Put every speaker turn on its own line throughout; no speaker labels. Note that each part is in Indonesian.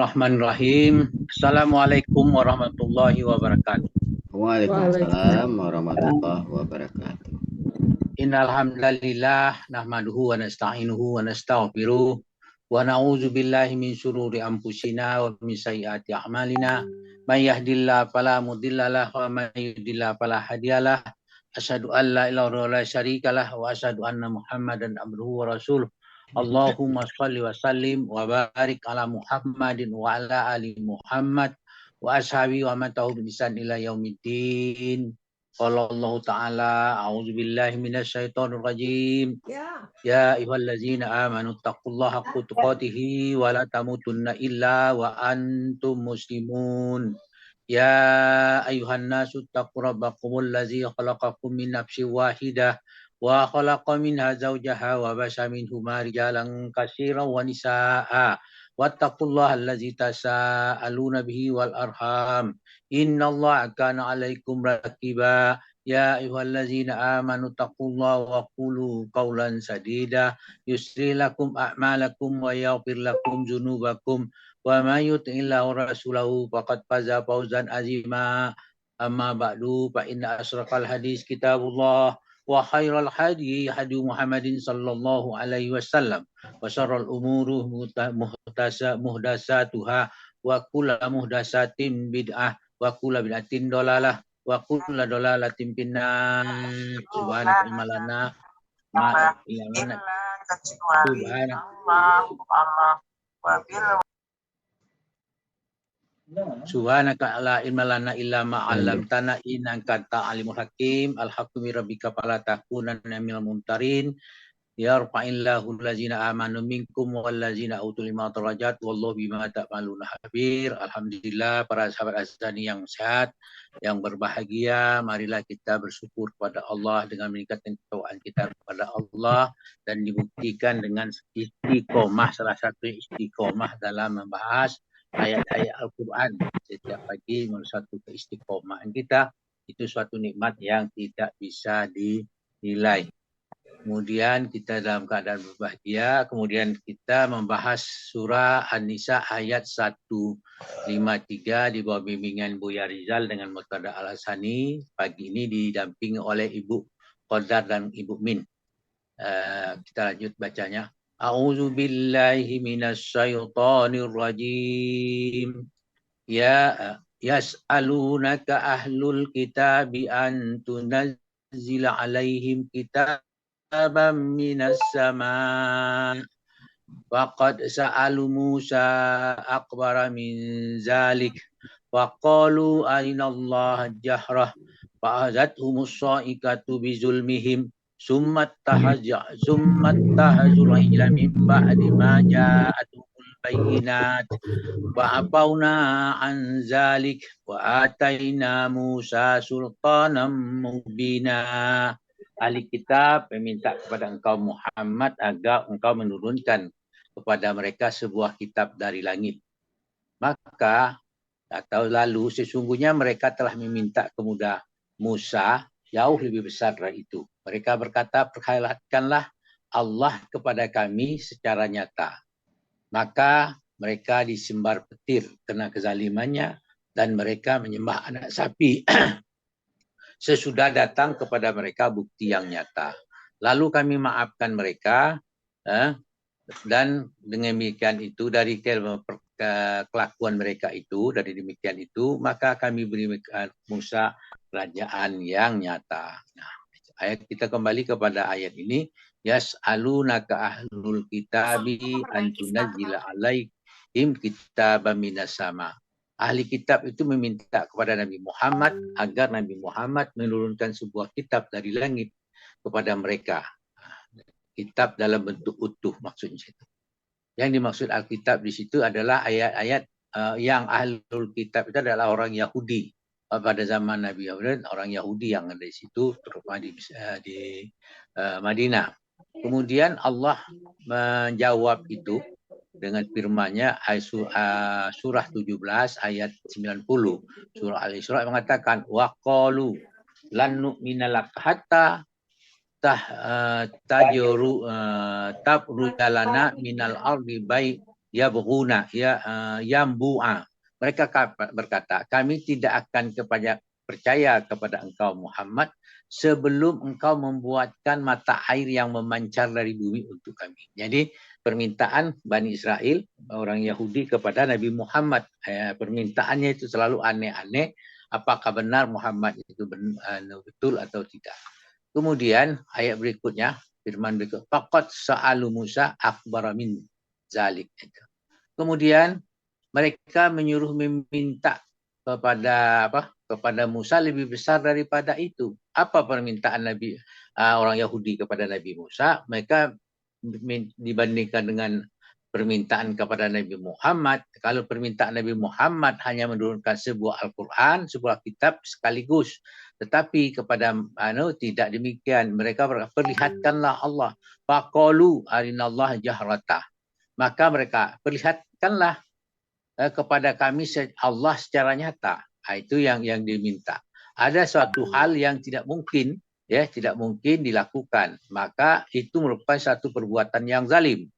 Bismillahirrahmanirrahim. Assalamualaikum warahmatullahi wabarakatuh.
Waalaikumsalam warahmatullahi wabarakatuh.
Innal hamdalillah nahmaduhu wa nasta'inuhu wa nastaghfiruh wa na'udzu billahi min syururi anfusina wa min sayyiati a'malina. May yahdihillahu fala mudhillalah wa may yudhlil fala hadiyalah. Asyhadu an la ilaha illallah la syarikalah wa asyhadu anna Muhammadan abduhu wa rasuluh. Allahumma shalli wa sallim wa barik ala Muhammadin wa ala ali Muhammad wa ashabi wa man tabi'ahum bi ihsan ila yaumiddin. Qala Allah Ta'ala, a'udzu billahi minasyaitonir rajim. Ya ayyuhallazina amanu taqullaha haqqa tuqatih wa la tamutunna illa wa antum muslimun. Ya ayyuhan nasu taqu rabbakumul ladzi khalaqakum min nafsin wahidah wa khalaqa minha zawjaha wa basa minhuma rijalan katsiran wa nisaa'a wattaqullaha allazi tasaaluna bihi wal arham innallaha kana 'alaikum raqiba. Ya ayyuhallazina amanu taqullaha wa qulu qawlan sadida yusri lakum a'malakum wa yaghfir lakum dzunubakum wa may yuti'illah wa rasulahu faqad faza fawzan azima. Amma ba'du fa inna asraqal hadis kitabullah wa khairal hadi hadi Muhammadin sallallahu alaihi wasallam wa syarrul umuri muhdasatuha wa kullu muhdasatin bid'ah wa kullu bid'atin dalalah wa kullu dalalatin finnar. Subhanaka malana ma ilana Subhanaka la ilma lana illa ma 'allamtana innaka antal alimul hakim. Alhaqqu rabbika fala takunanna minal mumtarin. Yarfa'illahu allazina amanu minkum wallazina utul ilma darajat wallahu bima ta'maluna khabir. Alhamdulillah, para sahabat Azani yang sehat, yang berbahagia, marilah kita bersyukur kepada Allah dengan meningkatkan ketakwaan kita kepada Allah dan dibuktikan dengan istiqomah, salah satu istiqomah dalam membahas ayat-ayat Al-Quran setiap pagi menurut satu keistiqomahan kita, itu suatu nikmat yang tidak bisa dinilai. Kemudian kita dalam keadaan berbahagia, kemudian kita membahas surah An-Nisa ayat 153 di bawah bimbingan Buya Rizal dengan Muqtada Al-Hasani. Pagi ini didampingi oleh Ibu Qadar dan Ibu Min. Kita lanjut bacanya. A'udzu billahi minasyaitonir rajim. Ya yas'alunaka ahlul kitabi an tunazzila alaihim kitaban minas sama' faqad sa'alu Musa akbara min zalik wa qalu arinallaha jahrah fa'azathumush sha'ikatu bizulmihim summat tahazul ila min ba'di ma ja'atul bayyinat wa afauna an zalik wa ataina Musa sultanan mubina. Ahli kitab meminta kepada engkau Muhammad agar engkau menurunkan kepada mereka sebuah kitab dari langit. Maka atau lalu sesungguhnya mereka telah meminta kepada Musa jauh lebih besar dari itu. Mereka berkata, perkhayatkanlah Allah kepada kami secara nyata. Maka mereka disembar petir kena kezalimannya dan mereka menyembah anak sapi sesudah datang kepada mereka bukti yang nyata. Lalu kami maafkan mereka dan dengan demikian itu dari kelakuan mereka itu, dari demikian itu maka kami beri Musa kerajaan yang nyata. Nah, ayat kita kembali kepada ayat ini. Yas'alunaka ahlul kitabi an tunazzila alaihim kitaban minas sama. Ahli kitab itu meminta kepada Nabi Muhammad agar Nabi Muhammad menurunkan sebuah kitab dari langit kepada mereka. Kitab dalam bentuk utuh maksudnya itu. Yang dimaksud Alkitab di situ adalah ayat-ayat yang ahlul kitab itu adalah orang Yahudi. Pada zaman Nabi Muhammad, orang Yahudi yang ada di situ, terutama di Madinah. Kemudian Allah menjawab itu dengan firman-Nya surah 17 ayat 90. Surah Al-Isra mengatakan waqalu lan nu'mina lak hatta tabrujalana minal ardi yabghuna yambu'a. Mereka berkata, kami tidak akan percaya kepada engkau Muhammad sebelum engkau membuatkan mata air yang memancar dari bumi untuk kami. Jadi permintaan Bani Israel, orang Yahudi kepada Nabi Muhammad, permintaannya itu selalu aneh-aneh. Apakah benar Muhammad itu betul atau tidak? Kemudian ayat berikutnya, firman berikut, faqad sa'alu Musa akbar min zalik. Kemudian mereka menyuruh meminta kepada Musa lebih besar daripada itu. Apa permintaan orang Yahudi kepada Nabi Musa? Mereka dibandingkan dengan permintaan kepada Nabi Muhammad. Kalau permintaan Nabi Muhammad hanya menurunkan sebuah Al-Quran, sebuah kitab sekaligus. Tetapi kepada tidak demikian. Mereka perlihatkanlah Allah. Faqalu arinallah jahrata. Maka mereka perlihatkanlah kepada kami Allah secara nyata. Itu yang diminta. Ada suatu hal yang tidak mungkin dilakukan, maka itu merupakan satu perbuatan yang zalim.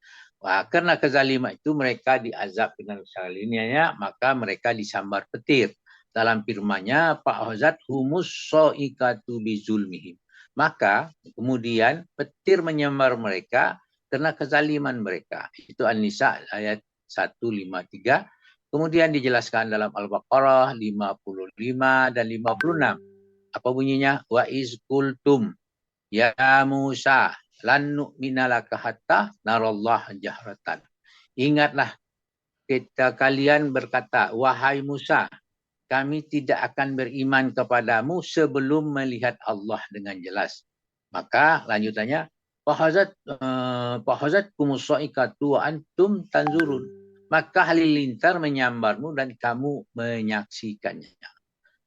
Karena kezaliman itu mereka diazab dengan salinianya, maka mereka disambar petir. Dalam firman-Nya, fa'azat humus so'ikatu bizulmihim. Maka kemudian petir menyambar mereka karena kezaliman mereka. Itu An-Nisa ayat 153. Kemudian dijelaskan dalam Al-Baqarah 55 dan 56. Apa bunyinya? Wa iz qultum ya Musa lan nu'mina laka hatta narallah jahratan. Ingatlah kalian berkata, wahai Musa, kami tidak akan beriman kepadamu sebelum melihat Allah dengan jelas. Maka lanjutannya, fahazat kumusaiqatu wa antum tanzurun. Maka halilintar menyambarmu dan kamu menyaksikannya.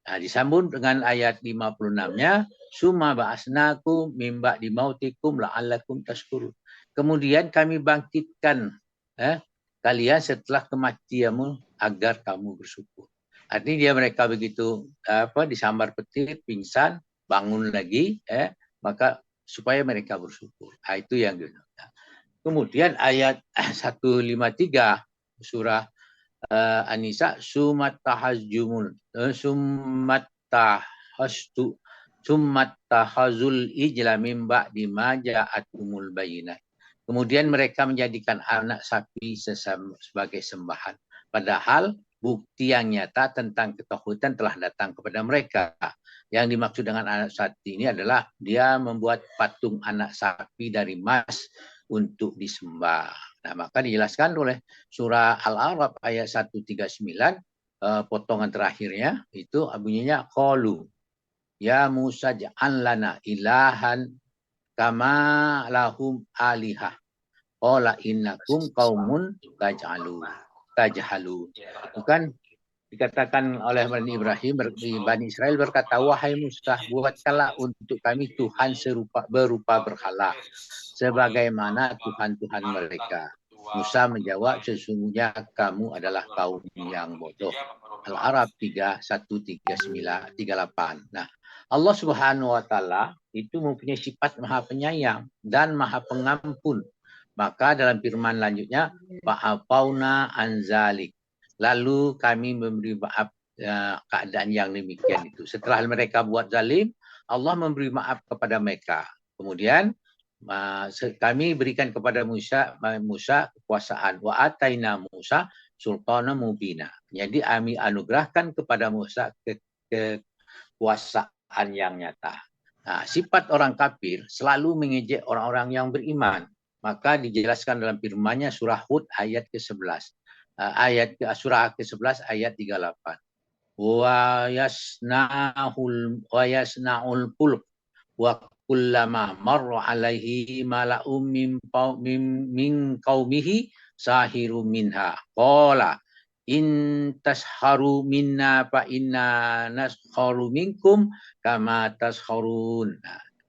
Nah, disambung dengan ayat 56-nya, summa ba'asnakum mim ba'di mautikum la'allakum tashkurun. Kemudian kami bangkitkan kalian setelah kematianmu agar kamu bersyukur. Artinya mereka begitu disambar petir, pingsan, bangun lagi, maka supaya mereka bersyukur. Itu yang diminta. Kemudian ayat 153 surah An-Nisa, summattahazul ijla min ba'di ma ja'atumul bayyinat. Kemudian mereka menjadikan anak sapi sebagai sembahan. Padahal bukti yang nyata tentang ketauhidan telah datang kepada mereka. Yang dimaksud dengan anak sapi ini adalah dia membuat patung anak sapi dari emas untuk disembah. Nah, maka dijelaskan oleh surah Al-A'raf ayat 139, potongan terakhirnya, itu bunyinya, qalu ya Musa ja'al lana ilahan kama lahum alihah. Qala innakum qaumun tajhalun. Bukan dikatakan oleh Bani Israel berkata, wahai Musa, buatkanlah untuk kami Tuhan berupa berhala, sebagaimana Tuhan-Tuhan mereka. Musa menjawab, sesungguhnya kamu adalah kaum yang bodoh. Al-Arab 313938. Nah, Allah Subhanahu wa taala itu mempunyai sifat Maha Penyayang dan Maha Pengampun. Maka dalam firman lanjutnya, fa'afauna anzalik. Lalu kami memberi maaf keadaan yang demikian itu. Setelah mereka buat zalim, Allah memberi maaf kepada mereka. Kemudian kami berikan kepada Musa kekuasaan. Wa ataina Musa sultana mubina. Jadi kami anugerahkan kepada Musa kekuasaan yang nyata. Nah, sifat orang kafir selalu mengejek orang-orang yang beriman. Maka dijelaskan dalam firman-Nya surah Hud ayat ke-11. Surah ke-11 ayat 38. Wa yasna'ul fulk wa kullama marra alaihi mala'um min qaumihi sahiru minha qala in tasharu minna fa inna nasharu minkum kama tasharun.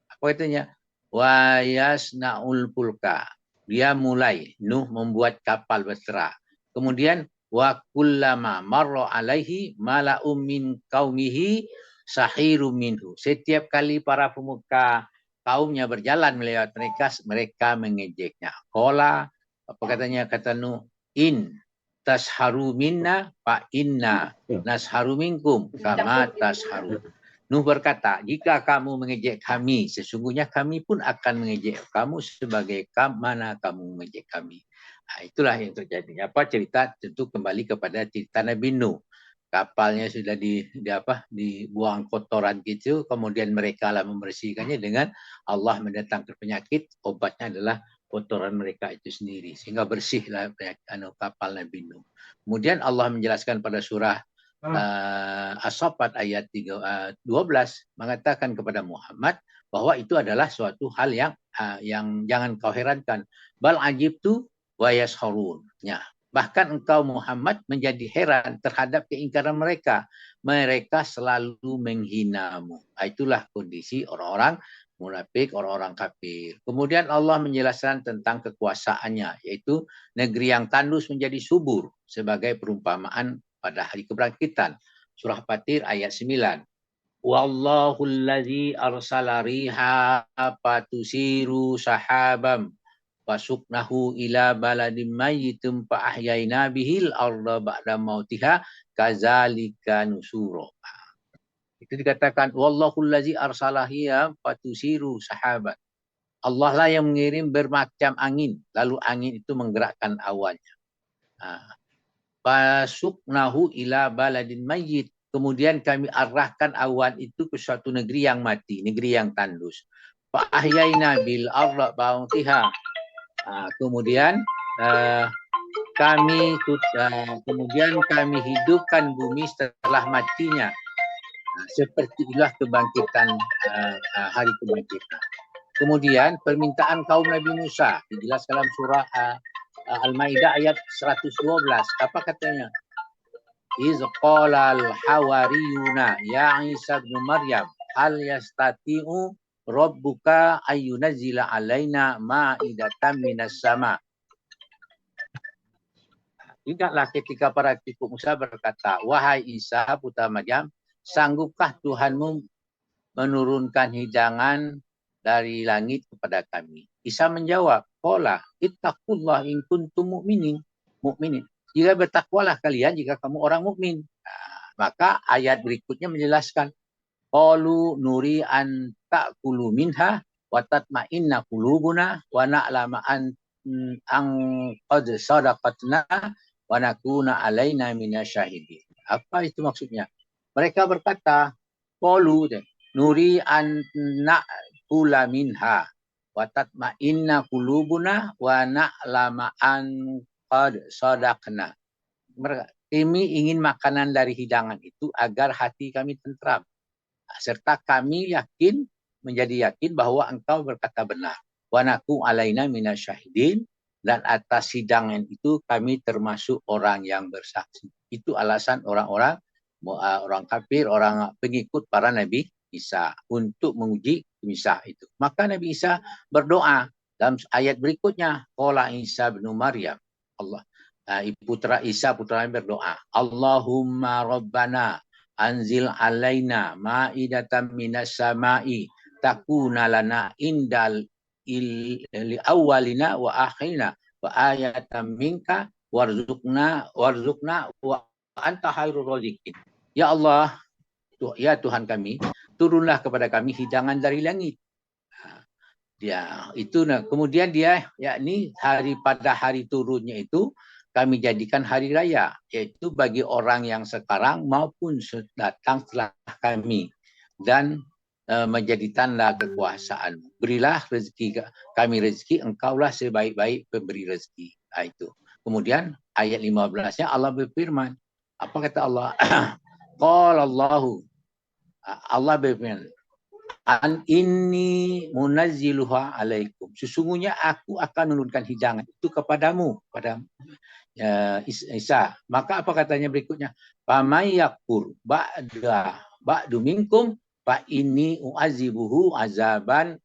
Apa artinya? Wa yasna'ul fulka. Dia mulai Nuh membuat kapal berserah. Kemudian wa kullama marra alaihi mala'um min qaumihi sahiru minhu. Setiap kali para pemuka kaumnya berjalan melewat mereka mengejeknya. Qala, apa katanya, kata Nuh, In tasharu minna fa inna nasharu minkum kama tasharu. Nuh berkata, jika kamu mengejek kami, sesungguhnya kami pun akan mengejek kamu sebagai mana kamu mengejek kami. Nah, itulah yang terjadi. Cerita tentu kembali kepada cerita Nabi Nuh. Kapalnya sudah dibuang kotoran gitu, kemudian mereka lah membersihkannya dengan Allah mendatangkan penyakit, obatnya adalah kotoran mereka itu sendiri, sehingga bersihlah kapal Nabi Nuh. Kemudian Allah menjelaskan pada surah As-Saffat ayat 12 mengatakan kepada Muhammad bahwa itu adalah suatu hal yang jangan kau herankan. Bal ajibtu wa yasharun. Ya, bahkan engkau Muhammad menjadi heran terhadap keingkaran mereka. Mereka selalu menghinamu. Itulah kondisi orang-orang munafik, orang-orang kafir. Kemudian Allah menjelaskan tentang kekuasaannya, yaitu negeri yang tandus menjadi subur sebagai perumpamaan pada hari kebangkitan. Surah Fatir ayat 9. Wallahu allazi arsala riha fatusiru sahabam wasuknahu ila baladim mayyitum fa ahyayna bihil arda ba'da mautiha kazalika nusuro. Itu dikatakan wallahu allazi arsala riha fatusiru sahaban. Allah lah yang mengirim bermacam angin, lalu angin itu menggerakkan awannya. Fasuknahu ila baladin mayyit. Kemudian kami arahkan awan itu ke suatu negeri yang mati, negeri yang tandus. Fa ahyayna bil arda ba'tiha. Kemudian kami hidupkan bumi setelah matinya. Seperti itulah kebangkitan hari kebangkitan. Kemudian permintaan kaum Nabi Musa dijelaskan dalam surah Al-Maidah ayat 112. Apa katanya? Iz qala al-hawariyuna ya Isa bin Maryam hal yastati'u rabbuka ayyunazzila alaina ma'idatan minas sama. Ingatlah ketika para pengikut Musa berkata, wahai Isa putra Maryam, sanggupkah Tuhanmu menurunkan hidangan dari langit kepada kami? Isa menjawab, qala ittaqullah in kuntum mu'minin. Jika bertakwalah kalian jika kamu orang mukmin. Maka ayat berikutnya menjelaskan, qalu nuri an ta'kulu minha wa tatma'inna qulubuna wa na'lama an qad sadaqatna wa nakuna alaina minasyahidin. Apa itu maksudnya? Mereka berkata, qalu nuri an na'kula minha wa tatma'inna qulubuna wa na'lama an qad sadaqna. Kami ingin makanan dari hidangan itu agar hati kami tentram, serta kami menjadi yakin bahwa engkau berkata benar. Wa naku alaina minasyahidin, dan atas hidangan itu kami termasuk orang yang bersaksi. Itu alasan orang kafir, orang pengikut para Nabi Isa untuk menguji Isa itu. Maka Nabi Isa berdoa dalam ayat berikutnya, qala Isa bin Maryam, putra Isa putra Nabi berdoa, Allahumma rabbana anzil alaina ma'idatan minas sama'i takuna lana indal li awwalina wa akhirina wa ayatan minka warzuqna wa anta khairur raziqin. Ya Allah, ya Tuhan kami, turunlah kepada kami hidangan dari langit. Ya, itu kemudian dia yakni pada hari turunnya itu kami jadikan hari raya, yaitu bagi orang yang sekarang maupun datang setelah kami, dan menjadi tanda kekuasaan. Berilah kami rezeki, engkaulah sebaik-baik pemberi rezeki. Itu. Kemudian ayat 15-nya Allah berfirman. Apa kata Allah? Qala Allahu. Allah berfirman, an inni munazziluha alaikum. Sesungguhnya aku akan menurunkan hidangan itu kepadamu, pada Isa. Maka apa katanya berikutnya? Famay yakfur ba'du minkum fa inni u'azibuhu azaban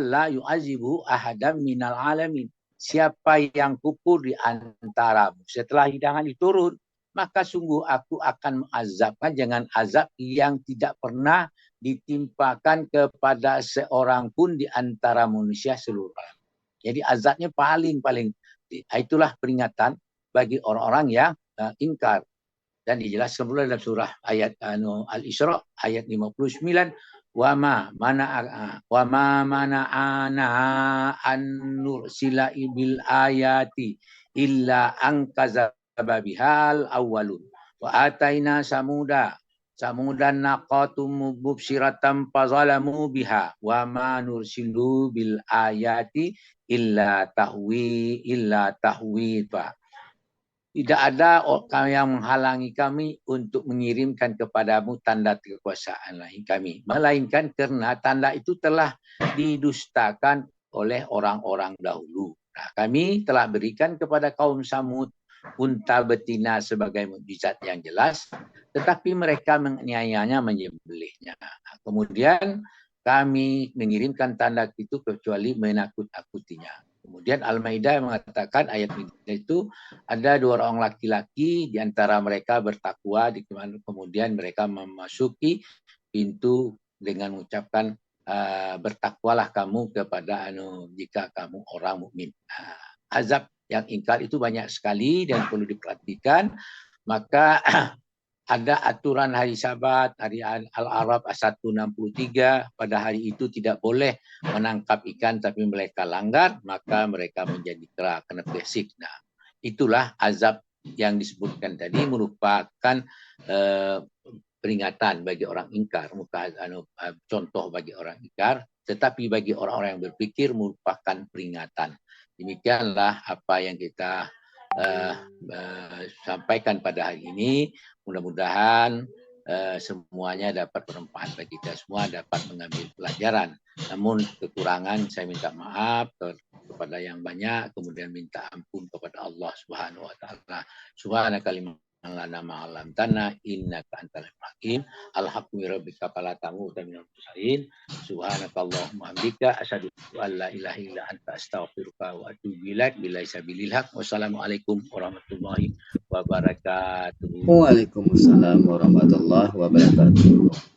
la yu'azibuhu ahadam minal alamin. Siapa yang kufur di antaramu setelah hidangan diturun, maka sungguh aku akan mengazabkan dengan azab yang tidak pernah ditimpakan kepada seorang pun di antara manusia seluruh. Jadi azabnya paling Itulah peringatan bagi orang-orang yang ingkar. Dan dijelaskan pula dalam surah ayat Al-Isra ayat 59, wa ma mana'ana an nursila bil ayati illa an kadzdzaba bihal awwalun wa ataina samudan naqatum mubsiratam fazalamu biha wa ma nursilu bil ayati illa tahwifa. Tidak ada orang yang menghalangi kami untuk mengirimkan kepadamu tanda kekuasaan kami. Melainkan karena tanda itu telah didustakan oleh orang-orang dahulu. Nah, kami telah berikan kepada kaum Samud unta betina sebagai mukjizat yang jelas, tetapi mereka menganiayanya, menyembelihnya. Nah, kemudian kami mengirimkan tanda itu kecuali menakut-nakutinya. Kemudian Al-Maidah mengatakan ayat itu ada 2 orang laki-laki di antara mereka bertakwa, kemudian mereka memasuki pintu dengan mengucapkan bertakwalah kamu kepada jika kamu orang mukmin. Azab yang ingkar itu banyak sekali dan perlu diperhatikan. Maka ada aturan hari Sabat, hari Al-Arab 163, pada hari itu tidak boleh menangkap ikan tapi mereka langgar, maka mereka menjadi kena pesik. Nah, itulah azab yang disebutkan tadi merupakan peringatan bagi orang ingkar, contoh bagi orang ingkar, tetapi bagi orang-orang yang berpikir merupakan peringatan. Demikianlah apa yang kita sampaikan pada hari ini. Mudah-mudahan semuanya dapat bermanfaat bagi kita semua, dapat mengambil pelajaran. Namun kekurangan saya minta maaf kepada yang banyak, kemudian minta ampun kepada Allah Subhanahu wa taala. Subhanaka lana ma'alam tanah innaka antal hakim. Alhamdu rabbika fala tamuta minal mursalin. Subhanakallahumma hamdika asyhadu an la ilaha illa anta astaghfiruka wa atubu ilaik. Billahi sabilil haq. Wassalamualaikum warahmatullahi wabarakatuh.
Waalaikumsalam warahmatullahi wabarakatuh.